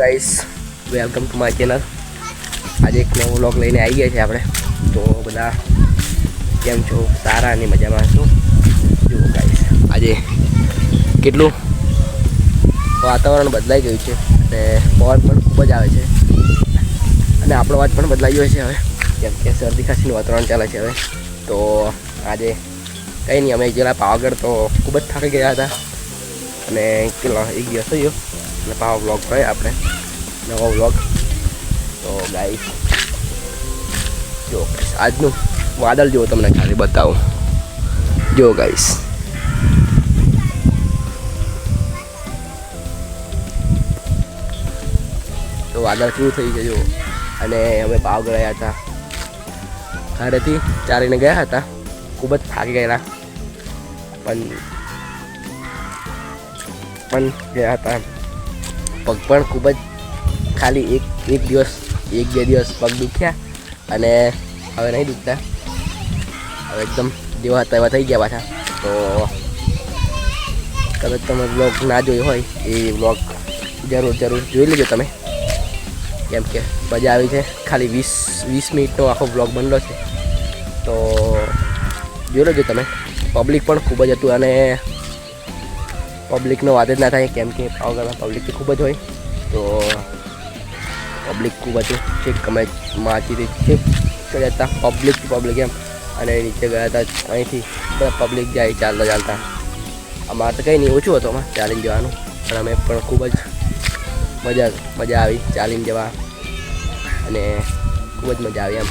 Guys, welcome to my channel. આજે એક નવો વ્લોગ લઈને આવી ગયા છે આપણે. તો બધા કેમ છો? સારા અને મજામાં છો? જુઓ ગાઈસ, આજે કેટલું વાતાવરણ બદલાઈ ગયું છે અને પવન પણ ખૂબ જ આવે છે અને આપણો અવાજ પણ બદલાઈ ગયો છે હવે, કેમ કે શરદી ખાંસીનું વાતાવરણ ચાલે છે હવે. તો આજે કંઈ નહીં, અમે ગયેલા પાવાગઢ તો ખૂબ જ થાકી ગયા હતા અને કેટલો એક દિવસ થયો અને પાવા વ્લોગ કરે આપણે નવો વ્લોગ. તો ગાઈસ જો આજનું વાદળ જુઓ, તમને ખાલી બતાવું. જો ગાઈસ, તો વાદળ કેવું થઈ છે જુઓ. અને અમે પાવાગઢ ગયા હતા, ઘરેથી ચાલીને ગયા હતા, ખૂબ જ થાકી ગયેલા પણ ગયા હતા. પગ પણ ખૂબ જ ખાલી એક દિવસ એક બે દિવસ પગ દુખ્યા અને હવે નહીં દુખતા, હવે એકદમ જેવા હતા એવા થઈ ગયા પાછા. તો કદાચ તમે વ્લોગ ના જોયો હોય એ વ્લોગ જરૂર જોઈ લેજો તમે, કેમ કે મજા આવી છે. ખાલી 20 મિનિટનો આખો વ્લોગ બનેલો છે, તો જોઈ લેજો તમે. પબ્લિક પણ ખૂબ જ હતું અને પબ્લિકનો વાત જ ના થાય, કેમ કે પાવાગઢમાં પબ્લિક ખૂબ જ હોય. તો પબ્લિક ખૂબ હતું, છેક અમે માચીથી છેક ચડ્યા હતા, પબ્લિક એમ, અને નીચે ગયા હતા. અહીંથી બધા પબ્લિક જાય ચાલતા. અમારે તો કંઈ નહીં, ઓછું હતું અમારે ચાલીને જવાનું, પણ અમે પણ ખૂબ જ મજા આવી ચાલીને જવા અને ખૂબ જ મજા આવી એમ.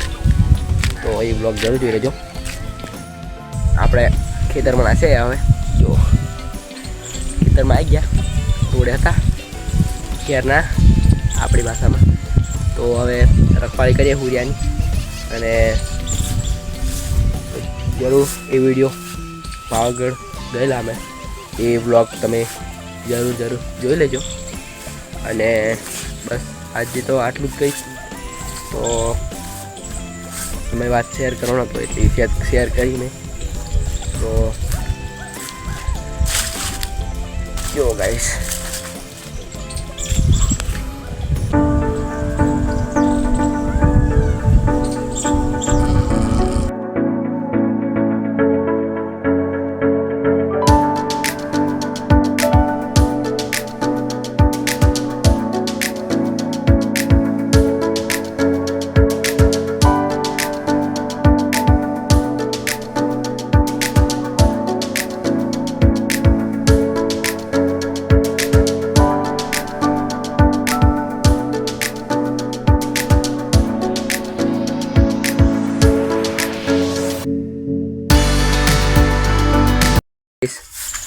તો એ બ્લોગ જરૂર જોઈ લેજો. આપણે ખેતરમાં નાશે હવે, જો ખેતરમાં આવી ગયા, રોડે હતા ક્યારના આપણી ભાષામાં. તો હવે રખવાળી કરીએ હુરિયાની, અને જરૂર એ વિડીયો પાવાગઢ ગયેલા અમે એ વ્લોગ તમે જરૂર જોઈ લેજો. અને બસ આજે તો આટલું જ કહીશ. તો તમે વાત શેર કરવાનો હતો એટલે શેર કરીને. તો જો ગાઈસ,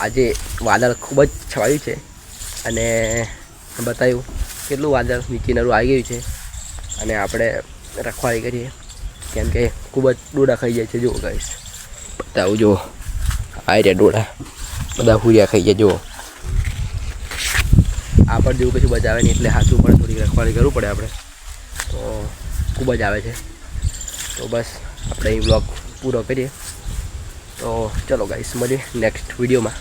આજે વાદળ ખૂબ જ છવાયું છે અને બતાવ્યું કેટલું વાદળ નીચે નરું આવી ગયું છે. અને આપણે રખવાળી કરીએ, કેમ કે ખૂબ જ ડોડા ખાઈ જાય છે. જુઓ ગાઈસ, બતાવું જુઓ, આ રહ્યા ડોડા બધા હુરિયા ખાઈ જાય. જુઓ આ પણ જેવું કશું બચાવે નહીં, એટલે હાથું પણ થોડી રખવાળી કરવું પડે આપણે. તો ખૂબ જ આવે છે. તો બસ આપણે એ વ્લોગ પૂરો કરીએ. તો ચલો ગાઈસ, મળીએ નેક્સ્ટ વિડીયોમાં.